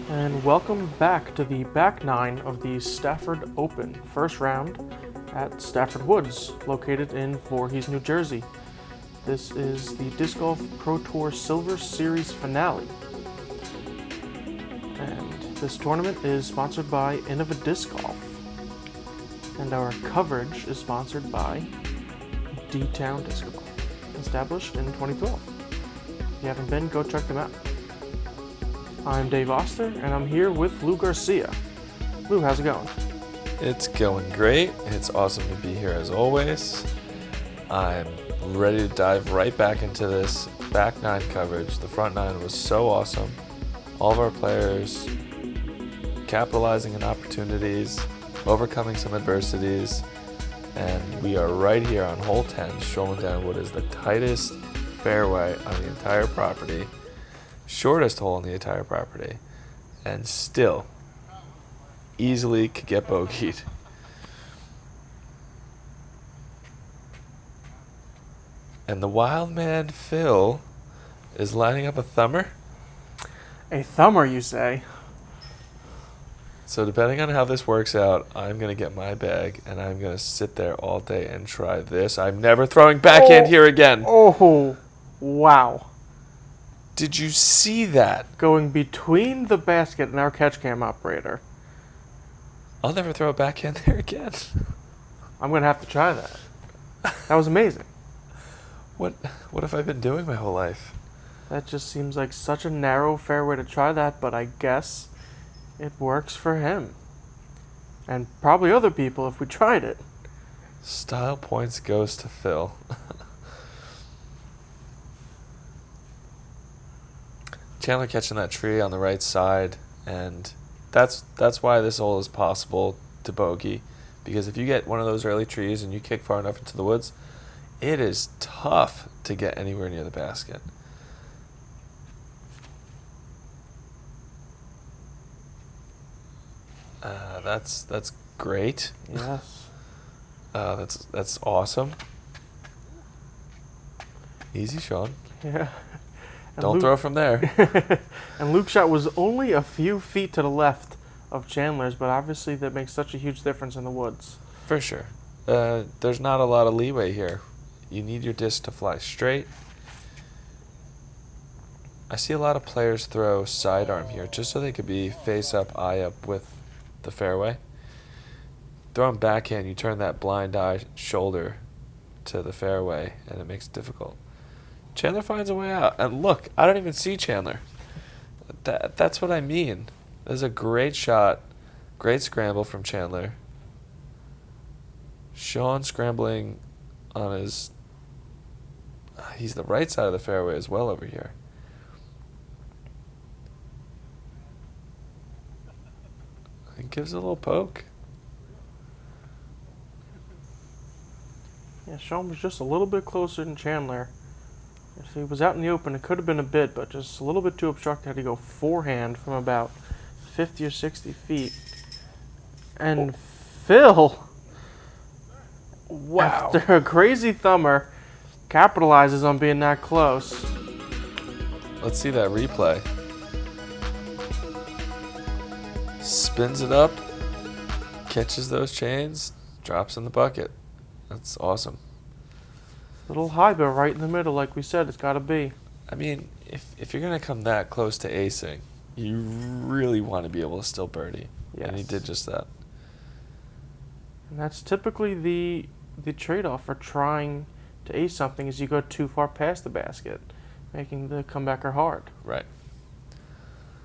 And welcome back to the back nine of the Stafford Open, first round at Stafford Woods, located in Voorhees, New Jersey. This is the Disc Golf Pro Tour Silver Series finale. And this tournament is sponsored by Innova Disc Golf. And our coverage is sponsored by D-Town Disc Golf, established in 2012. If you haven't been, go check them out. I'm Dave Oster, and I'm here with Lou Garcia. Lou, how's it going? It's going great. It's awesome to be here as always. I'm ready to dive right back into this back nine coverage. The front nine was so awesome. All of our players capitalizing on opportunities, overcoming some adversities, and we are right here on hole 10, strolling down what is the tightest fairway on the entire property, shortest hole on the entire property, and still easily could get bogeyed. And the wild man Phill is lining up a thumber. A thumber, you say? So depending on how this works out, I'm going to get my bag and I'm going to sit there all day and try this. I'm never throwing backhand here again. Oh, wow. Did you see that? Going between the basket and our catch cam operator. I'll never throw a backhand there again. I'm going to have to try that. That was amazing. What have I been doing my whole life? That just seems like such a narrow fairway to try that, but I guess it works for him. And probably other people if we tried it. Style points goes to Phill. Chandler catching that tree on the right side, and that's why this hole is possible to bogey, because if you get one of those early trees and you kick far enough into the woods, it is tough to get anywhere near the basket. That's great. Yes. That's awesome. Easy, Sean. Yeah. And Don't throw from there. And Luke's shot was only a few feet to the left of Chandler's, but obviously that makes such a huge difference in the woods. For sure. There's not a lot of leeway here. You need your disc to fly straight. I see a lot of players throw sidearm here just so they could be face up, eye up with the fairway. Throwing backhand, you turn that blind eye shoulder to the fairway, and it makes it difficult. Chandler finds a way out. And look, I don't even see Chandler. That's what I mean. There's a great shot, great scramble from Chandler. Sean scrambling on his... he's the right side of the fairway as well over here. He gives it a little poke. Yeah, Sean was just a little bit closer than Chandler. If he was out in the open, it could have been a bit, but just a little bit too obstructed. Had to go forehand from about 50 or 60 feet. And Phill, Wow. after a crazy thumber, capitalizes on being that close. Let's see that replay. Spins it up, catches those chains, drops in the bucket. That's awesome. Little high bill right in the middle, like we said, it's got to be. I mean, if you're going to come that close to acing, you really want to be able to still birdie. Yes. And he did just that. And that's typically the trade-off for trying to ace something is you go too far past the basket, making the comebacker hard. Right.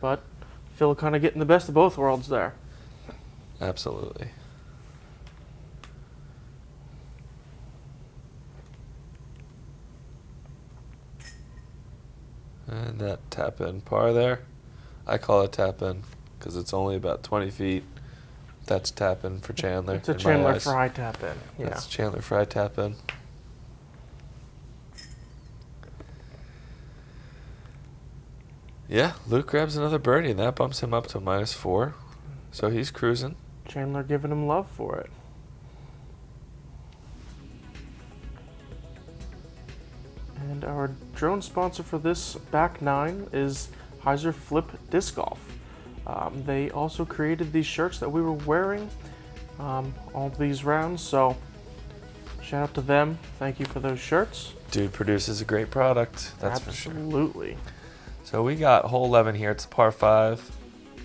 But Phill kind of getting the best of both worlds there. Absolutely. And that tap in par there. I call it tap in because it's only about 20 feet. That's tap in for Chandler. It's a in my Chandler eyes. Fry tap in. Yeah. That's Chandler Fry tap in. Yeah, Luke grabs another birdie, and that bumps him up to -4. So he's cruising. Chandler giving him love for it. And our drone sponsor for this back nine is Hyzer Flip Disc Golf. They also created these shirts that we were wearing all these rounds, so shout out to them. Thank you for those shirts. Dude produces a great product, that's for sure. Absolutely. So we got hole 11 here. It's a par 5.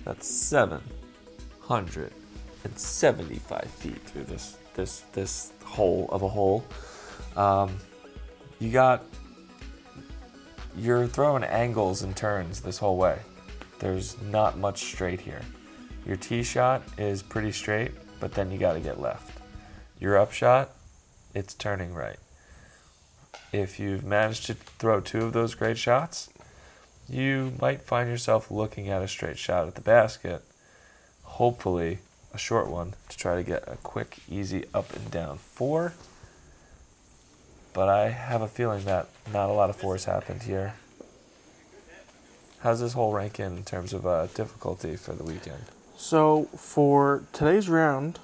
That's 775 feet through this hole of a hole. You're throwing angles and turns this whole way. There's not much straight here. Your tee shot is pretty straight, but then you got to get left. Your up shot, it's turning right. If you've managed to throw 2 of those great shots, you might find yourself looking at a straight shot at the basket, hopefully a short one, to try to get a quick, easy up and down 4. But I have a feeling that not a lot of 4s happened here. How's this hole rank in terms of difficulty for the weekend? So for today's round,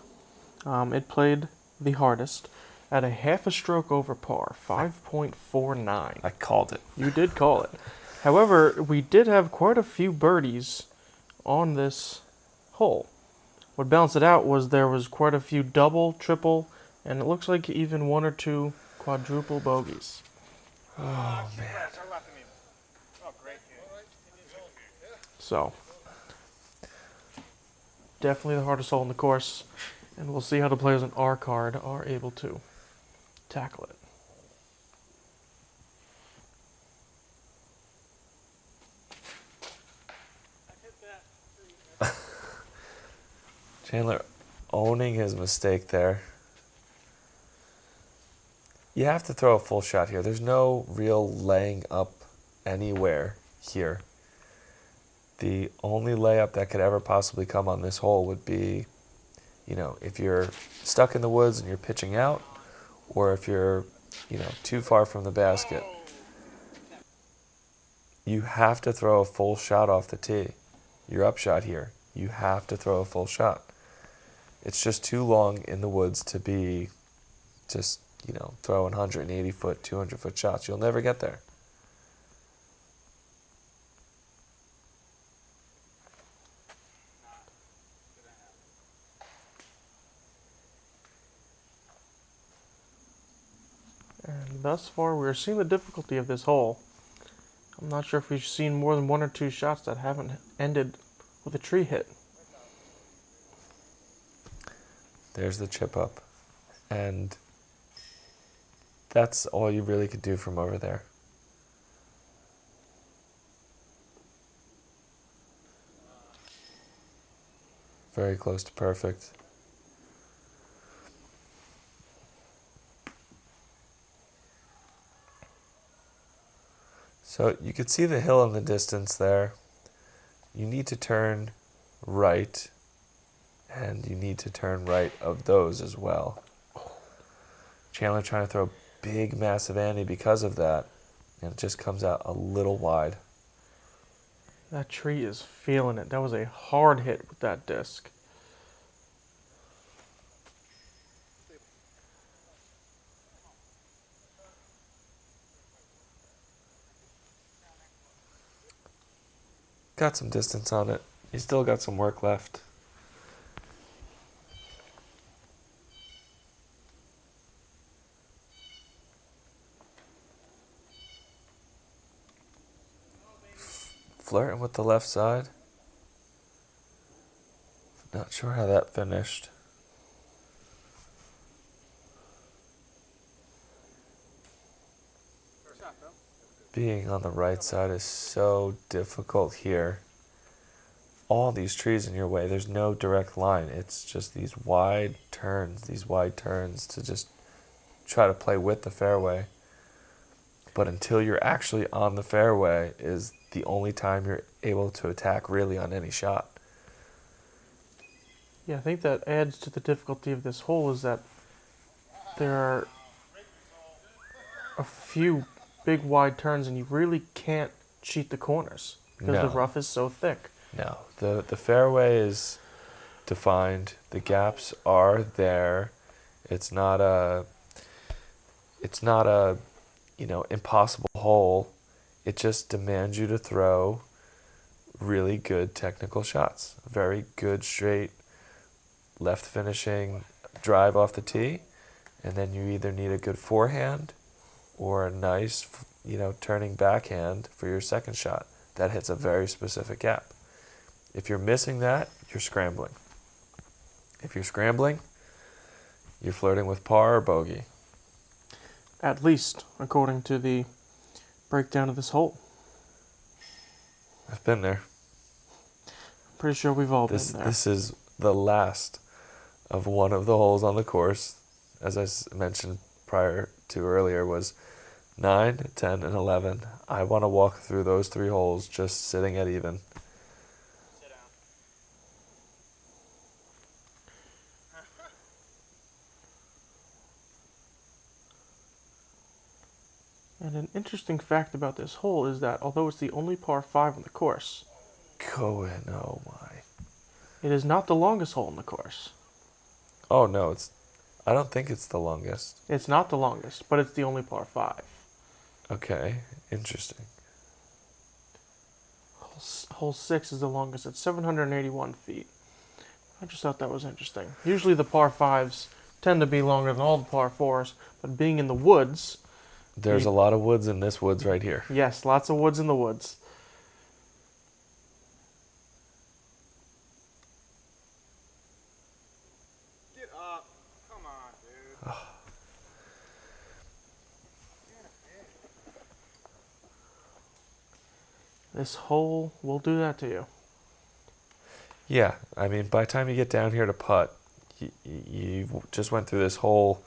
it played the hardest at a half a stroke over par, 5.49. I called it. You did call it. However, we did have quite a few birdies on this hole. What balanced it out was there was quite a few double, triple, and it looks like even 1 or 2 quadruple bogeys. Oh, man. So, definitely the hardest hole in the course, and we'll see how the players on our card are able to tackle it. Chandler owning his mistake there. You have to throw a full shot here. There's no real laying up anywhere here. The only layup that could ever possibly come on this hole would be, if you're stuck in the woods and you're pitching out, or if you're, too far from the basket. You have to throw a full shot off the tee. Your up shot here, you have to throw a full shot. It's just too long in the woods to be just, throwing 180-foot, 200-foot shots. You'll never get there. And thus far, we're seeing the difficulty of this hole. I'm not sure if we've seen more than 1 or 2 shots that haven't ended with a tree hit. There's the chip up. And that's all you really could do from over there. Very close to perfect. So you could see the hill in the distance there. You need to turn right, and you need to turn right of those as well. Chandler trying to throw a big, massive ante because of that, and it just comes out a little wide. That tree is feeling it. That was a hard hit with that disc. Got some distance on it. You still got some work left. Flirting with the left side. Not sure how that finished. Being on the right side is so difficult here. All these trees in your way, there's no direct line. It's just these wide turns to just try to play with the fairway. But until you're actually on the fairway is the only time you're able to attack really on any shot. Yeah, I think that adds to the difficulty of this hole is that there are a few big wide turns and you really can't cheat the corners because the rough is so thick. No, the fairway is defined. The gaps are there. It's not a impossible hole. It just demands you to throw really good technical shots. Very good straight left finishing drive off the tee, and then you either need a good forehand or a nice, turning backhand for your second shot that hits a very specific gap. If you're missing that, you're scrambling. If you're scrambling, you're flirting with par or bogey. At least, according to the breakdown of this hole. I've been there. Pretty sure we've all been there. This is the last of one of the holes on the course, as I mentioned prior to earlier, was 9, 10, and 11. I want to walk through those 3 holes just sitting at even. Sit down. And an interesting fact about this hole is that although it's the only par 5 on the course, Go in, oh my. it is not the longest hole on the course. Oh no, I don't think it's the longest. It's not the longest, but it's the only par 5. Okay, interesting. Hole 6 is the longest at 781 feet. I just thought that was interesting. Usually the par 5s tend to be longer than all the par 4s, but being in the woods... There's a lot of woods in this woods right here. Yes, lots of woods in the woods. Get up. Come on, dude. This hole will do that to you. Yeah, I mean, by the time you get down here to putt, you just went through this whole,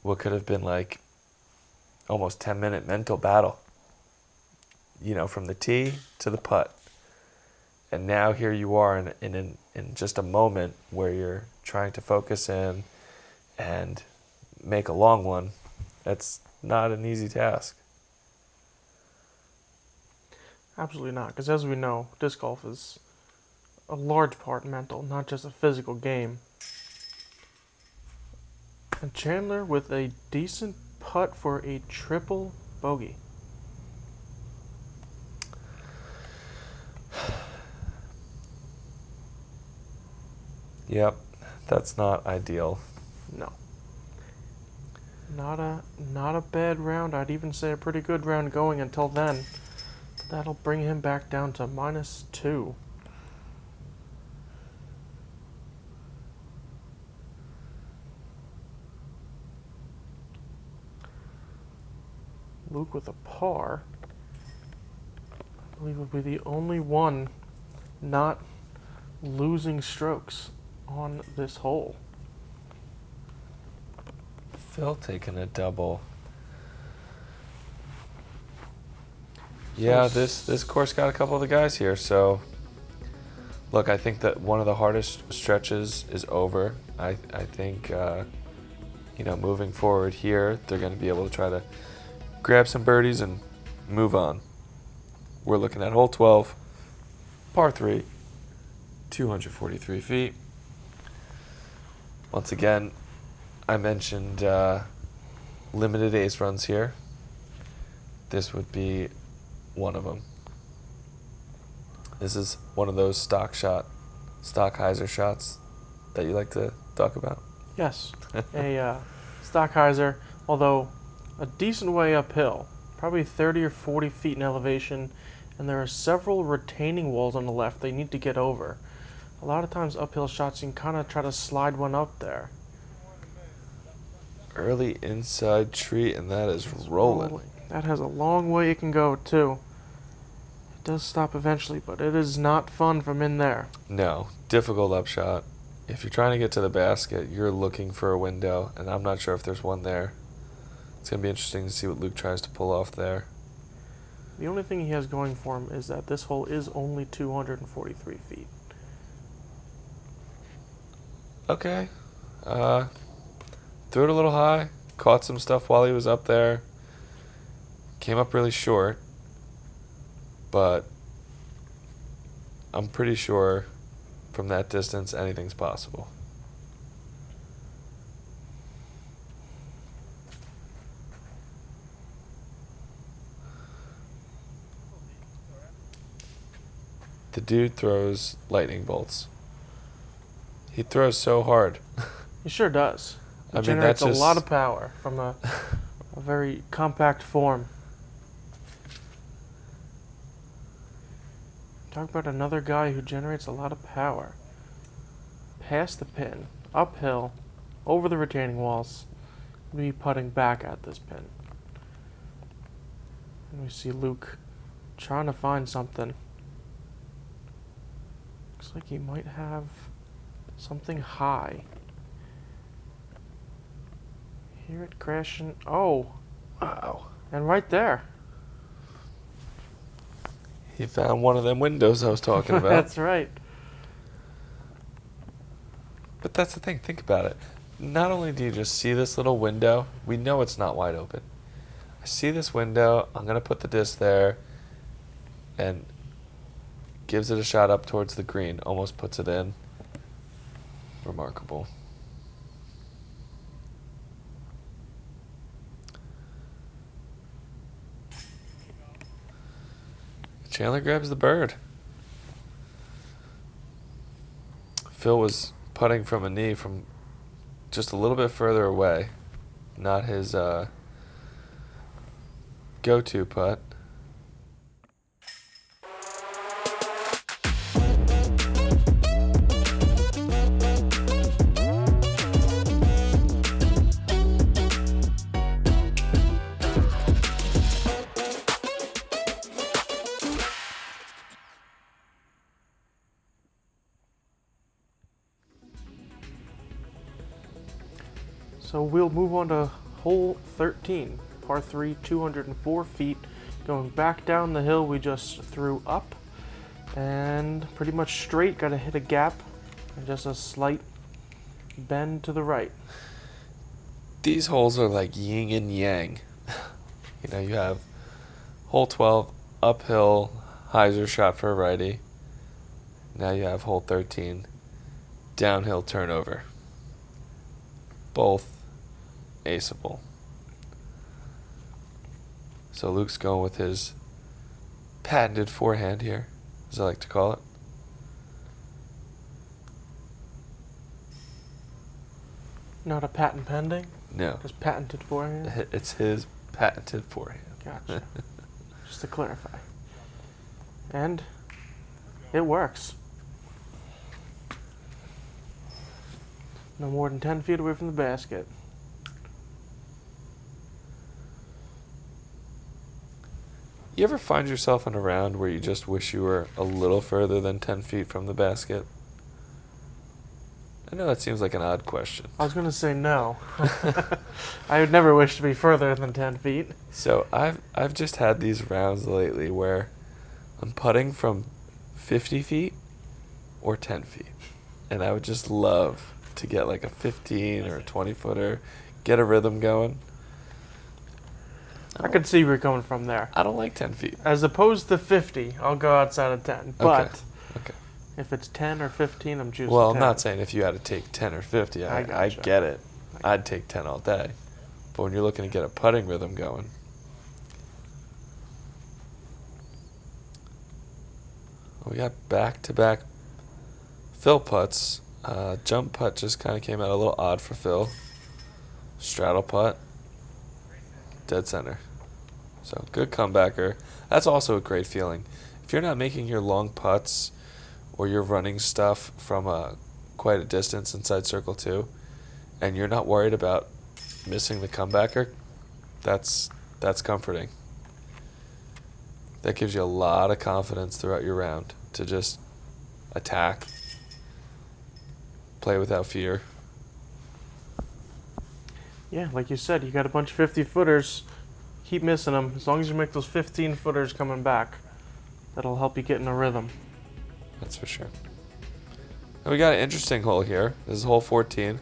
what could have been like almost 10-minute mental battle, from the tee to the putt. And now here you are in just a moment where you're trying to focus in and make a long one. That's not an easy task. Absolutely not, because as we know, disc golf is a large part mental, not just a physical game. And Chandler with a decent putt for a triple bogey. Yep, that's not ideal. No. Not a bad round. I'd even say a pretty good round going until then. That'll bring him back down to -2. Luke with a par, I believe, will be the only one not losing strokes on this hole. Phill taking a double. Yeah, this course got a couple of the guys here, so look, I think that one of the hardest stretches is over. I think moving forward here, they're going to be able to try to grab some birdies and move on. We're looking at hole 12, par 3, 243 feet. Once again, I mentioned limited ace runs here. This would be one of them. This is one of those stock Hyzer shots that you like to talk about. Yes, a stock Hyzer, although a decent way uphill, probably 30 or 40 feet in elevation, and there are several retaining walls on the left they need to get over. A lot of times uphill shots, you can kind of try to slide one up there. Early inside tree, and that is rolling. That has a long way it can go, too. It does stop eventually, but it is not fun from in there. No, difficult upshot. If you're trying to get to the basket, you're looking for a window, and I'm not sure if there's one there. It's going to be interesting to see what Luke tries to pull off there. The only thing he has going for him is that this hole is only 243 feet. Okay. Threw it a little high, caught some stuff while he was up there. Came up really short, but I'm pretty sure from that distance anything's possible. the dude throws lightning bolts. He throws so hard. He sure does. He I mean, generates that's a lot just- of power from a very compact form. Talk about another guy who generates a lot of power. Past the pin, uphill, over the retaining walls. We'll be putting back at this pin. And we see Luke trying to find something. Looks like he might have something high. Hear it crashing. Oh, Wow. and right there. He found one of them windows I was talking about. That's right. But that's the thing. Think about it. Not only do you just see this little window, we know it's not wide open. I see this window. I'm going to put the disc there and gives it a shot up towards the green. Almost puts it in. Remarkable. Chandler grabs the bird. Phill was putting from a knee from just a little bit further away. Not his go-to putt. So we'll move on to hole 13, par 3, 204 feet, going back down the hill we just threw up, and pretty much straight, got to hit a gap, and just a slight bend to the right. These holes are like yin and yang. You know, you have hole 12, uphill, hyzer shot for a righty. Now you have hole 13, downhill turnover. Both aceable. So Luke's going with his patented forehand here, as I like to call it. Not a patent pending, No, just patented forehand. it's his patented forehand. Gotcha. Just to clarify. And it works. No more than 10 feet away from the basket. You ever find yourself in a round where you just wish you were a little further than 10 feet from the basket? I know that seems like an odd question. I was going to say no. I would never wish to be further than 10 feet. So I've just had these rounds lately where I'm putting from 50 feet or 10 feet. And I would just love to get like a 15 or a 20 footer, get a rhythm going. I could see where you're coming from there. I don't like 10 feet. As opposed to 50, I'll go outside of 10. But Okay. if it's 10 or 15, I'm choosing Well, 10. I'm not saying if you had to take 10 or 50. I gotcha. get it. I'd take 10 all day. But when you're looking to get a putting rhythm going, we got back-to-back Phill putts. Jump putt just kind of came out a little odd for Phill. Straddle putt, dead center. So good comebacker. That's also a great feeling. If you're not making your long putts or you're running stuff from quite a distance inside circle 2, and you're not worried about missing the comebacker, that's comforting. That gives you a lot of confidence throughout your round to just attack, play without fear. Yeah, like you said, you got a bunch of 50-footers. Keep missing them. As long as you make those 15-footers coming back, that'll help you get in a rhythm. That's for sure. And we got an interesting hole here. This is hole 14.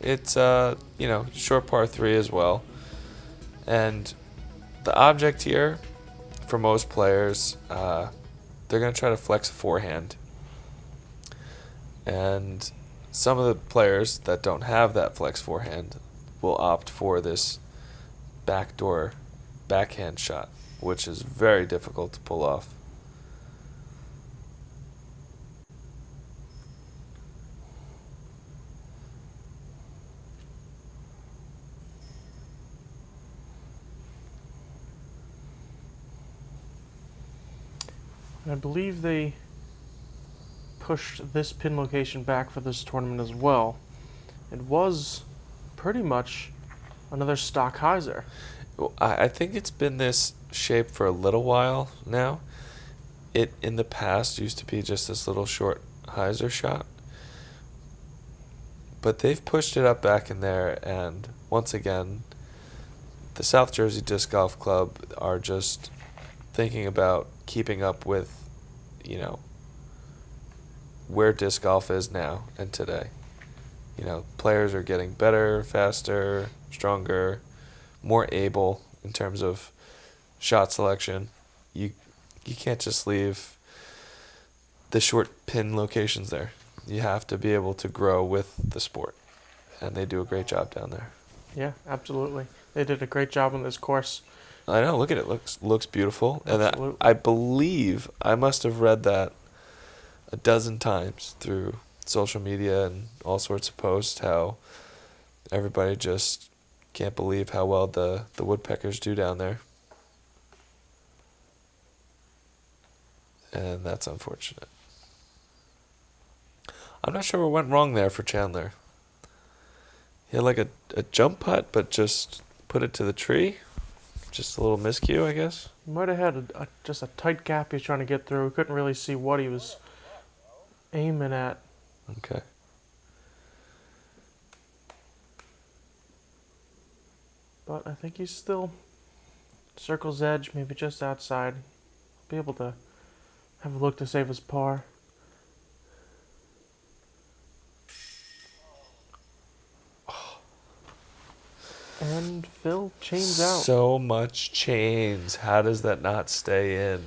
It's short par 3 as well. And the object here, for most players, they're going to try to flex a forehand. And some of the players that don't have that flex forehand will opt for this backdoor backhand shot, which is very difficult to pull off. I believe they pushed this pin location back for this tournament as well. It was pretty much another stock hyzer. Well, I think it's been this shape for a little while now. It in the past used to be just this little short hyzer shot, but they've pushed it up back in there, and once again, the South Jersey Disc Golf Club are just thinking about keeping up with, you know, where disc golf is now and today. You know, players are getting better, faster, stronger, more able in terms of shot selection. You can't just leave the short pin locations there. You have to be able to grow with the sport, and they do a great job down there. Yeah, absolutely. They did a great job on this course. I know. Look at it. Looks beautiful. Absolutely. And I believe I must have read that a dozen times through social media and all sorts of posts, how everybody just can't believe how well the woodpeckers do down there. And that's unfortunate. I'm not sure what went wrong there for Chandler. He had like a jump putt, but just put it to the tree. Just a little miscue, I guess. He might have had just a tight gap he was trying to get through. We couldn't really see what he was aiming at. Okay. But I think he's still circle's edge, maybe just outside. Be able to have a look to save his par. And Phill chains out. So much chains. How does that not stay in?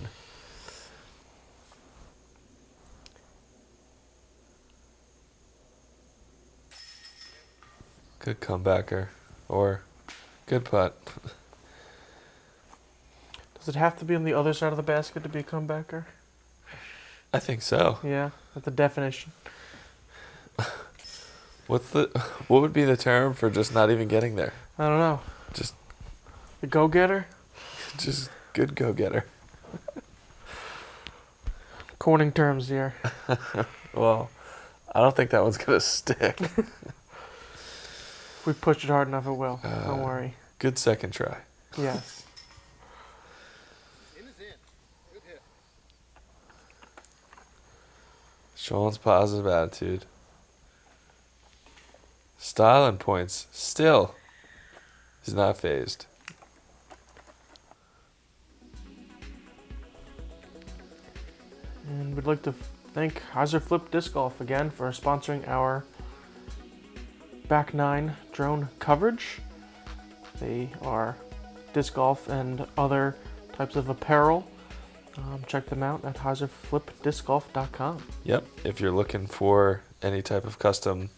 Good comebacker. Or good putt. Does it have to be on the other side of the basket to be a comebacker? I think so. Yeah, that's the definition. What would be the term for just not even getting there? I don't know. Just The go-getter? just good go-getter. Coining terms here. Well, I don't think that one's gonna stick. If we push it hard enough, it will. Don't worry. Good second try. Yes. In is in. Good hit. Sean's positive attitude. Styling points. Still, he's not phased. And we'd like to thank HyzerFlip Disc Golf again for sponsoring our back nine drone coverage. They are disc golf and other types of apparel. Check them out at HyzerFlipDiscGolf.com. Yep. If you're looking for any type of custom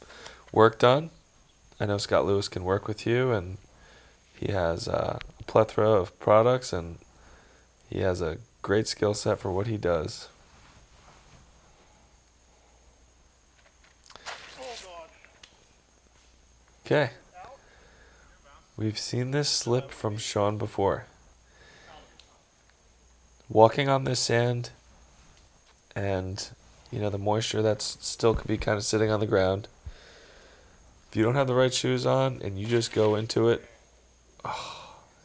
work done, I know Scott Lewis can work with you, and he has a plethora of products, and he has a great skill set for what he does. Okay. We've seen this slip from Sean before. Walking on this sand and, you know, the moisture that's still could be kind of sitting on the ground. If you don't have the right shoes on and you just go into it,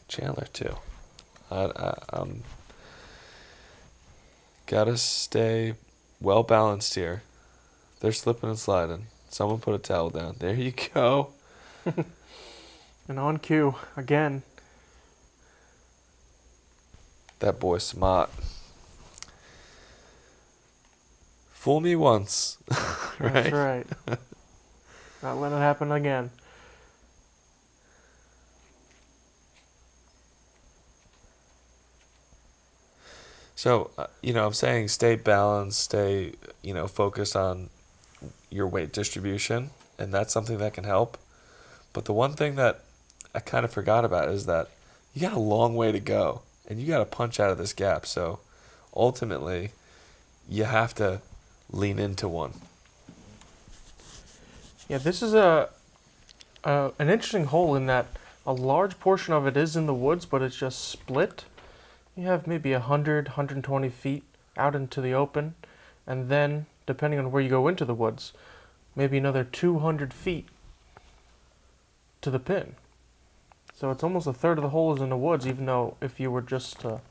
Chandler too. Gotta stay well balanced here. They're slipping and sliding. Someone put a towel down. There you go. And on cue, again. That boy's smart. Fool me once. Right? That's right. Not letting it happen again. So, I'm saying stay balanced, stay, focused on your weight distribution, and that's something that can help. But the one thing that I kind of forgot about is that you got a long way to go, and you got to punch out of this gap. So, ultimately, you have to lean into one. Yeah, this is an interesting hole in that a large portion of it is in the woods, but it's just split. You have maybe 100, 120 feet out into the open, and then, depending on where you go into the woods, maybe another 200 feet to the pin. So it's almost a third of the hole is in the woods, even though if you were just to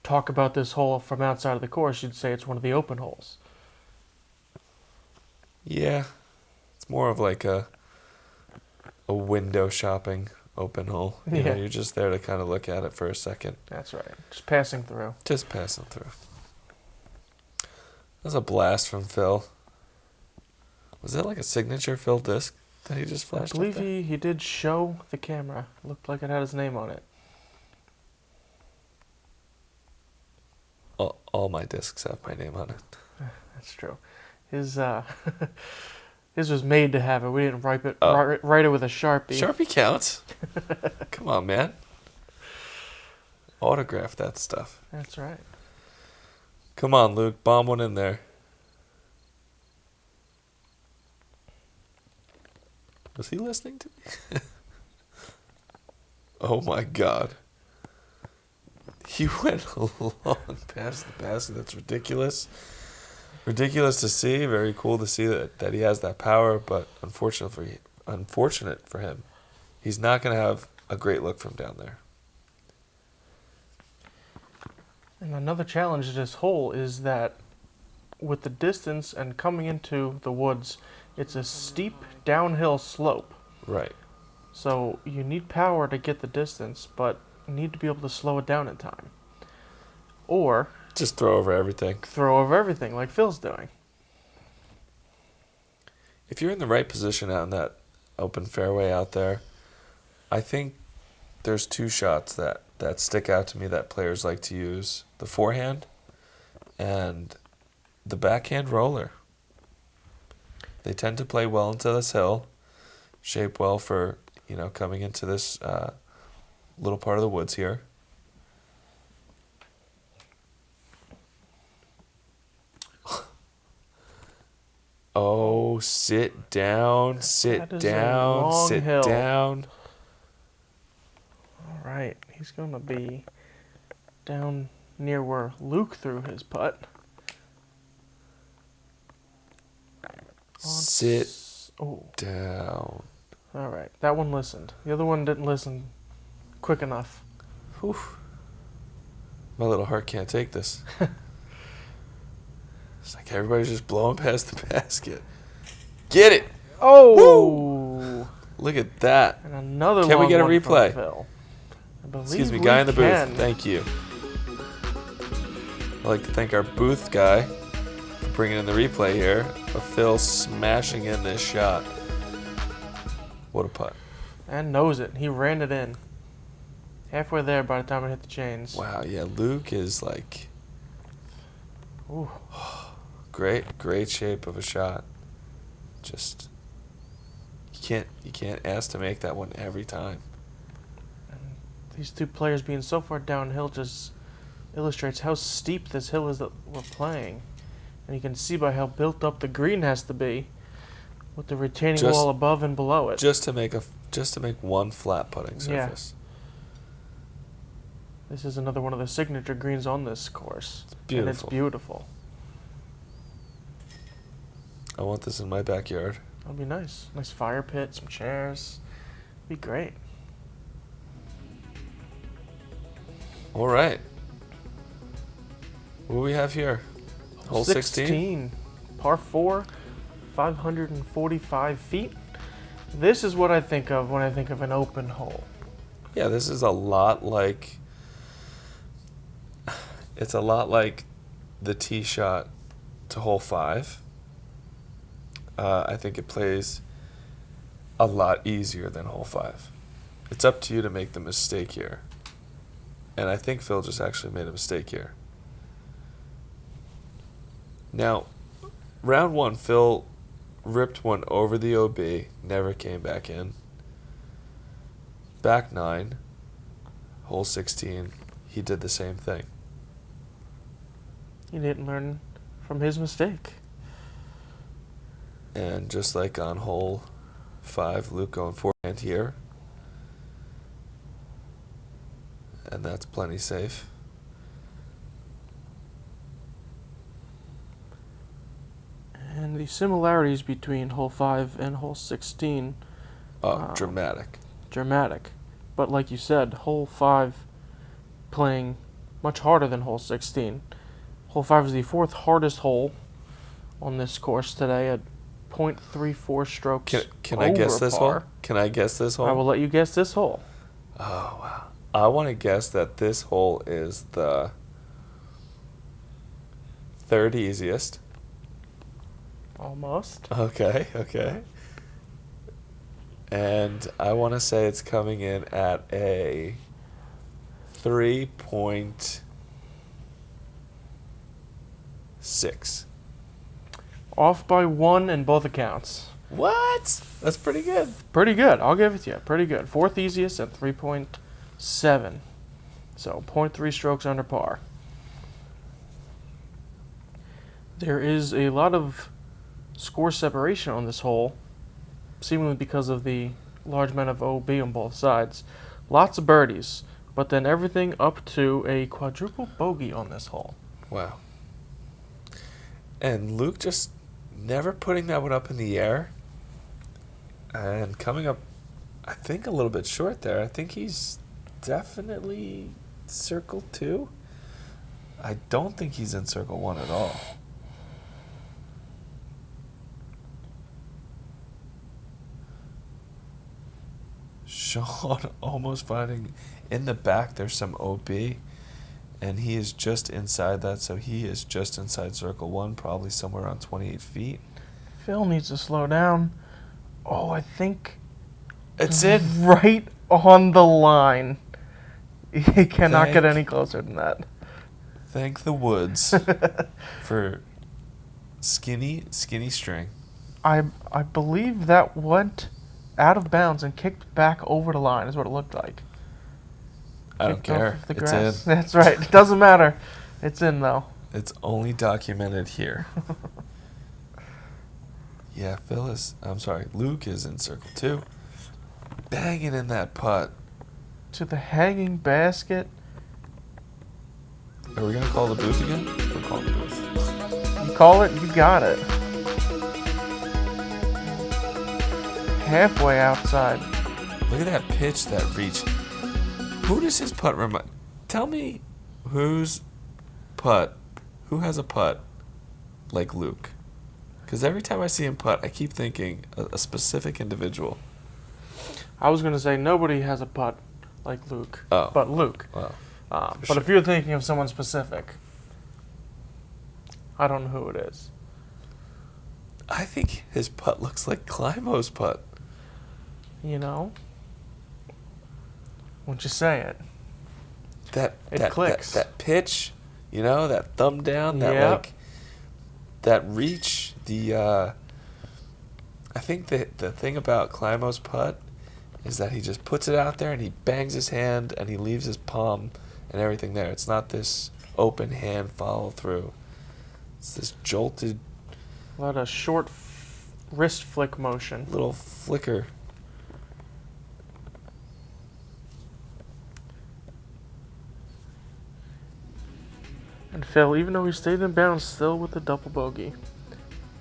talk about this hole from outside of the course, you'd say it's one of the open holes. Yeah, it's more of like a window shopping open hole. You know, you're just there to kind of look at it for a second. That's right. Just passing through. Just passing through. That's a blast from Phill. Was that like a signature Phill disc that he just flashed? I believe he did show the camera. Looked like it had his name on it. All my discs have my name on it. That's true. His his was made to have it. We didn't write it with a Sharpie. Sharpie counts. Come on, man. Autograph that stuff. That's right. Come on, Luke. Bomb one in there. Was he listening to me? Oh my God. He went long past the basket. That's ridiculous. Ridiculous to see. Very cool to see that he has that power, but unfortunate for him. He's not going to have a great look from down there. And another challenge to this hole is that with the distance and coming into the woods, it's a steep downhill slope. Right. So you need power to get the distance, but you need to be able to slow it down in time. Or just throw over everything. Throw over everything like Phil's doing. If you're in the right position out in that open fairway out there, I think there's two shots that stick out to me that players like to use. The forehand and the backhand roller. They tend to play well into this hill, shape well for, coming into this little part of the woods here. Oh, sit down, sit down, sit down. All right, he's going to be down near where Luke threw his putt. Sit down. All right, that one listened. The other one didn't listen quick enough. Whew. My little heart can't take this. It's like everybody's just blowing past the basket. Get it! Oh! Woo! Look at that. And another Can we get a one replay? from Phill. I believe Excuse me, we guy in the can. booth. Thank you. I'd like to thank our booth guy for bringing in the replay here of Phill smashing in this shot. What a putt. And knows it. He ran it in. Halfway there by the time it hit the chains. Wow, yeah, Luke is like... Ooh. Great shape of a shot. Just you can't ask to make that one every time. And these two players being so far downhill just illustrates how steep this hill is that we're playing. And you can see by how built up the green has to be with the retaining wall above and below it. Just to make one flat putting surface. Yeah. This is another one of the signature greens on this course. It's beautiful. And it's beautiful. I want this in my backyard. That'll be nice. Nice fire pit, some chairs. Be great. All right. What do we have here? Hole 16? Par 4, 545 feet. This is what I think of when I think of an open hole. Yeah, this is a lot like... It's a lot like the tee shot to hole 5. I think it plays a lot easier than hole 5. It's up to you to make the mistake here. And I think Phill just actually made a mistake here. Now, round 1, Phill ripped one over the OB, never came back in. Back 9, hole 16, he did the same thing. He didn't learn from his mistake. And just like on hole 5, Luke going forehand here. And that's plenty safe. the similarities between hole 5 and hole 16 dramatic. dramatic. But like you said, hole 5 playing much harder than hole 16. Hole 5 is the 4th hardest hole on this course today at .34 strokes. Can I guess this hole? Can I guess this hole? I will let you guess this hole. Oh, wow. I want to guess that this hole is the 3rd easiest. Almost. Okay. And I want to say it's coming in at a 3.6. Off by 1 in both accounts. What? That's pretty good. Pretty good. I'll give it to you. Pretty good. 4th easiest at 3.7. So 0.3 strokes under par. There is a lot of score separation on this hole, seemingly because of the large amount of OB on both sides. Lots of birdies, but then everything up to a quadruple bogey on this hole. Wow. And Luke just never putting that one up in the air. And coming up, I think, a little bit short there. I think he's definitely circle 2. I don't think he's in circle 1 at all. Sean almost finding in the back there's some OB, and he is just inside that, so he is just inside circle 1, probably somewhere around 28 feet. Phill needs to slow down. Oh, I think It's in. right on the line. He cannot get any closer than that. Thank the woods for skinny string. I believe that went out of bounds and kicked back over the line is what it looked like. I don't Kicked off care. of the It's grass. in. That's right. It doesn't matter. It's in though. It's only documented here. Yeah, Luke is in circle 2. Banging in that putt. To the hanging basket. Are we going to call the booth again? We'll call the booth. You call it, you got it. Halfway outside. Look at that pitch, that reach. Who does his putt remind? Tell me who has a putt like Luke? Because every time I see him putt, I keep thinking a specific individual. I was going to say nobody has a putt like Luke. Oh. But Luke. Wow. But sure. if you're thinking of someone specific, I don't know who it is. I think his putt looks like Climo's putt. You know? Once you say it. That clicks. That pitch, that thumb down, that that reach. I think the thing about Climo's putt is that he just puts it out there and he bangs his hand and he leaves his palm and everything there. It's not this open hand follow through. It's this jolted A lot of short wrist flick motion. little flicker. And Phill, even though he stayed in bounds, still with the double bogey.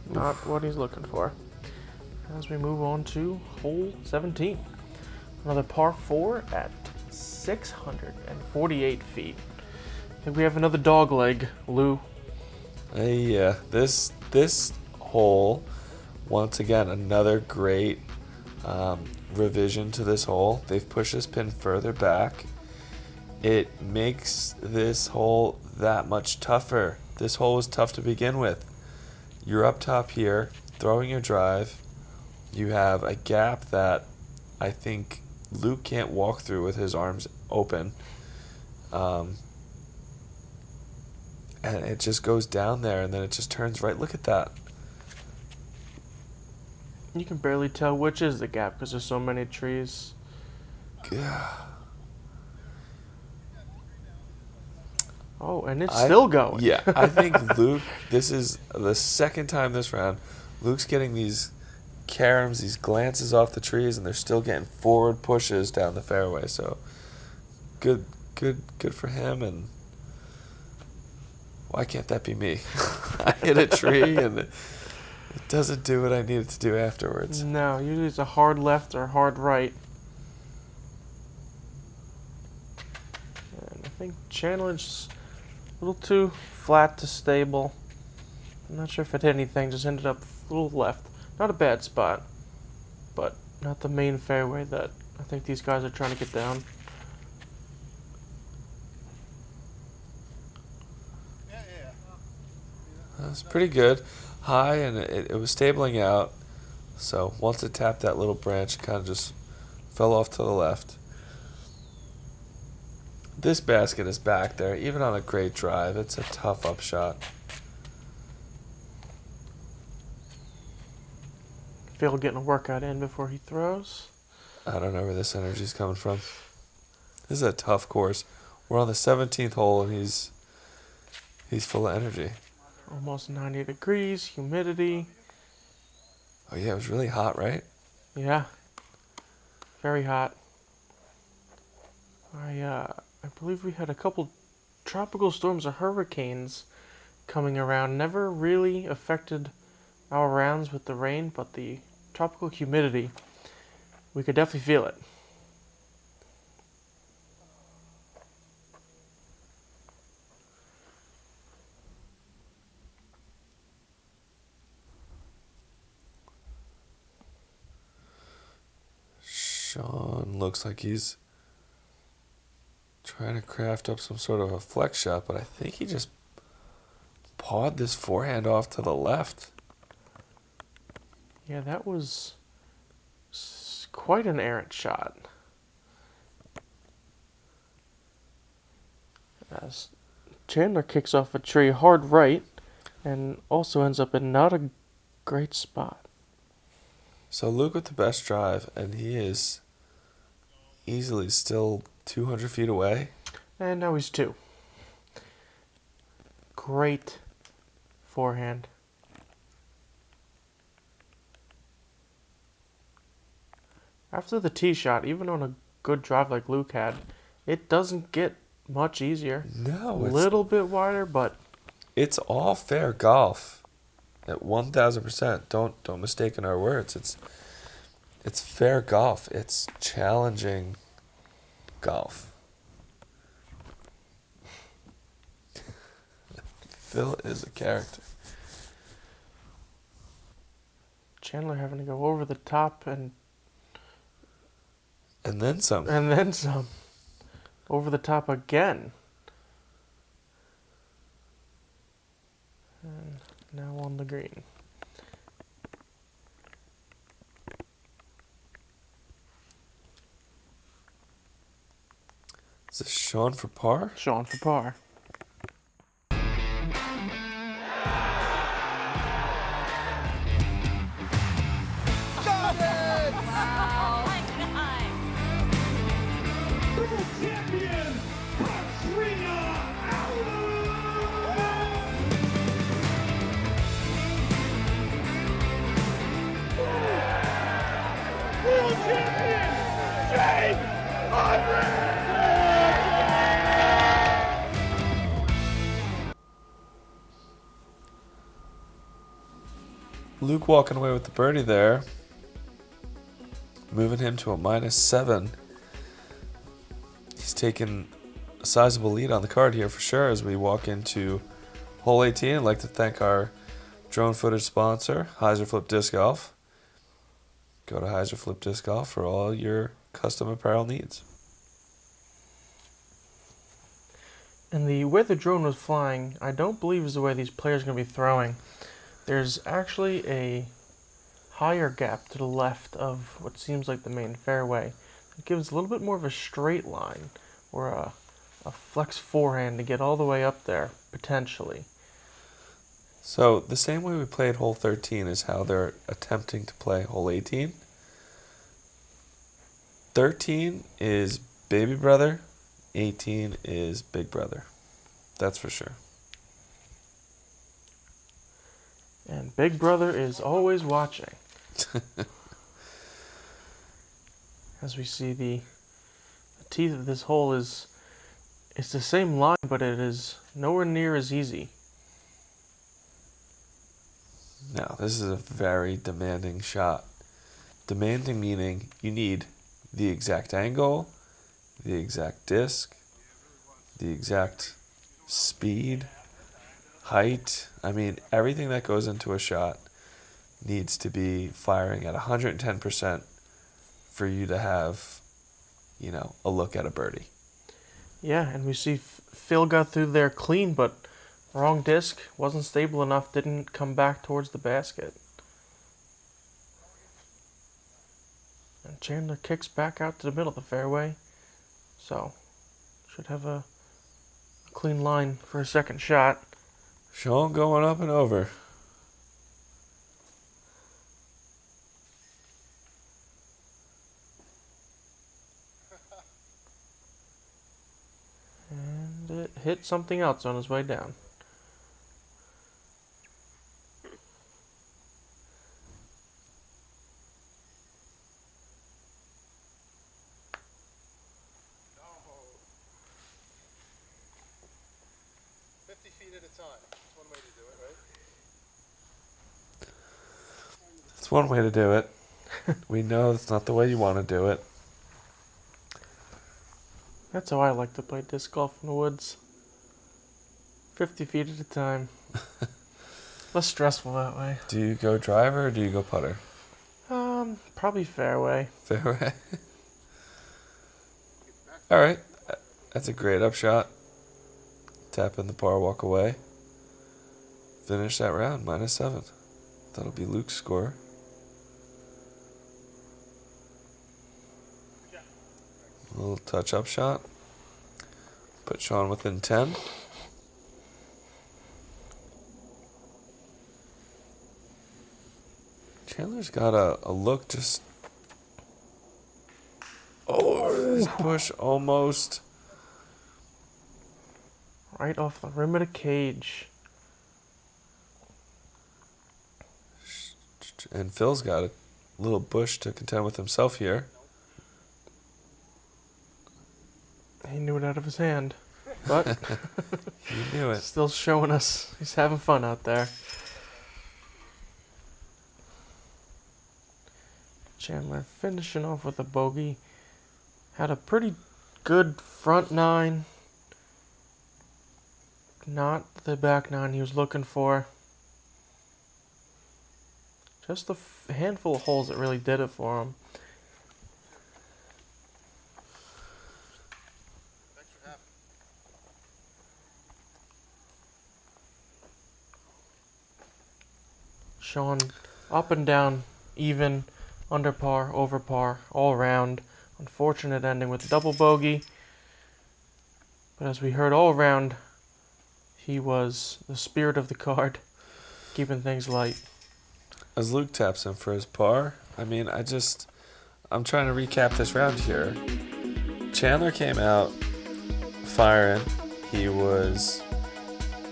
Not what he's looking for. As we move on to hole 17. Another par 4 at 648 feet. I think we have another dog leg, Lou. Yeah, this hole, once again, another great revision to this hole. They've pushed this pin further back. It makes this hole that much tougher. This hole was tough to begin with. You're up top here, throwing your drive. You have a gap that I think Luke can't walk through with his arms open. And it just goes down there, and then it just turns right. Look at that. You can barely tell which is the gap because there's so many trees. Yeah. Oh, and it's still going. Yeah, I think Luke, this is the second time this round, Luke's getting these caroms, these glances off the trees, and they're still getting forward pushes down the fairway. So good for him. And why can't that be me? I hit a tree and It doesn't do what I need it to do afterwards. No, usually it's a hard left or hard right. And I think Chandler's a little too flat to stable. I'm not sure if it hit anything, just ended up a little left. Not a bad spot, but not the main fairway that I think these guys are trying to get down. That's pretty good. High, and it was stabling out. So once it tapped that little branch, it kind of just fell off to the left. This basket is back there. Even on a great drive, it's a tough upshot. Phill getting a workout in before he throws. I don't know where this energy's coming from. This is a tough course. We're on the 17th hole, and he's full of energy. Almost 90 degrees, humidity. Oh yeah, it was really hot, right? Yeah, very hot. I believe we had a couple tropical storms or hurricanes coming around. Never really affected our rounds with the rain, but the tropical humidity, we could definitely feel it. Sean looks like he's trying to craft up some sort of a flex shot, but I think he just pawed this forehand off to the left. Yeah, that was quite an errant shot. As Chandler kicks off a tree hard right and also ends up in not a great spot. So Luke with the best drive, and he is easily still 200 feet away. And now he's 2. Great forehand. After the tee shot, even on a good drive like Luke had, it doesn't get much easier. No, A little bit wider, but it's all fair golf. At 1,000%. Don't mistake our words. It's fair golf. It's challenging golf. Phill is a character. Chandler having to go over the top and then some. and then some. Over the top again. And now on the green. Is this Sean for par? Sean for par. Luke walking away with the birdie there. Moving him to a -7. He's taken a sizable lead on the card here for sure as we walk into hole 18. I'd like to thank our drone footage sponsor, HyzerFlip Disc Golf. Go to HyzerFlip Disc Golf for all your custom apparel needs. And the way the drone was flying, I don't believe is the way these players are going to be throwing. There's actually a higher gap to the left of what seems like the main fairway. It gives a little bit more of a straight line or a flex forehand to get all the way up there, potentially. So the same way we played hole 13 is how they're attempting to play hole 18. 13 is baby brother, 18 is big brother. That's for sure. And Big Brother is always watching. As we see the teeth of this hole it's the same line, but it is nowhere near as easy. No, this is a very demanding shot. Demanding meaning you need the exact angle, the exact disc, the exact speed, height. I mean, everything that goes into a shot needs to be firing at 110% for you to have, a look at a birdie. Yeah, and we see Phill got through there clean, but wrong disc, wasn't stable enough, didn't come back towards the basket. And Chandler kicks back out to the middle of the fairway, so should have a clean line for a second shot. Sean going up and over. And it hit something else on his way down. No. 50 feet at a time. That's one way to do it, right? It's one way to do it. We know it's not the way you want to do it. That's how I like to play disc golf in the woods. 50 feet at a time. Less stressful that way. Do you go driver or do you go putter? Probably fairway. Fairway. All right. That's a great upshot. Tap in the par, walk away. Finish that round, -7. That'll be Luke's score. A little touch-up shot. Put Sean within 10. Chandler's got a look just... Oh, this push almost... Right off the rim of the cage. And Phil's got a little bush to contend with himself here. He knew it out of his hand. But He knew it. still showing us he's having fun out there. Chandler finishing off with a bogey. Had a pretty good front nine. Not the back nine he was looking for. Just a handful of holes that really did it for him. Thanks for having me. Sean up and down, even, under par, over par, all round. Unfortunate ending with a double bogey. But as we heard all round, he was the spirit of the card, keeping things light. As Luke taps in for his par, I'm trying to recap this round here. Chandler came out firing. He was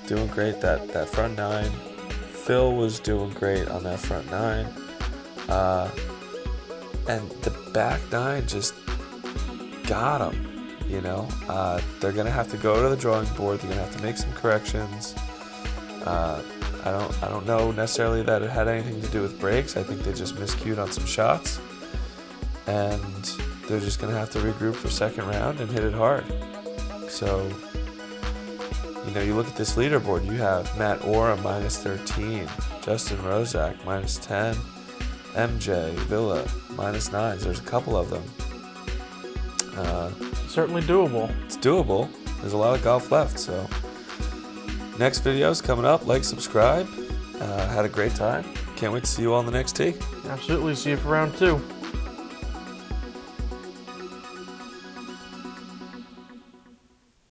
doing great that front nine. Phill was doing great on that front nine. And the back nine just got him, They're going to have to go to the drawing board. They're going to have to make some corrections. I don't know necessarily that it had anything to do with breaks. I think they just miscued on some shots. And they're just going to have to regroup for second round and hit it hard. So, you look at this leaderboard. You have Matt Orr -13, Justin Rozak -10, MJ Villa -9. There's a couple of them. Certainly doable. It's doable. There's a lot of golf left, so... Next video's coming up. Like, subscribe. Had a great time. Can't wait to see you all on the next tee. Absolutely. See you for round 2.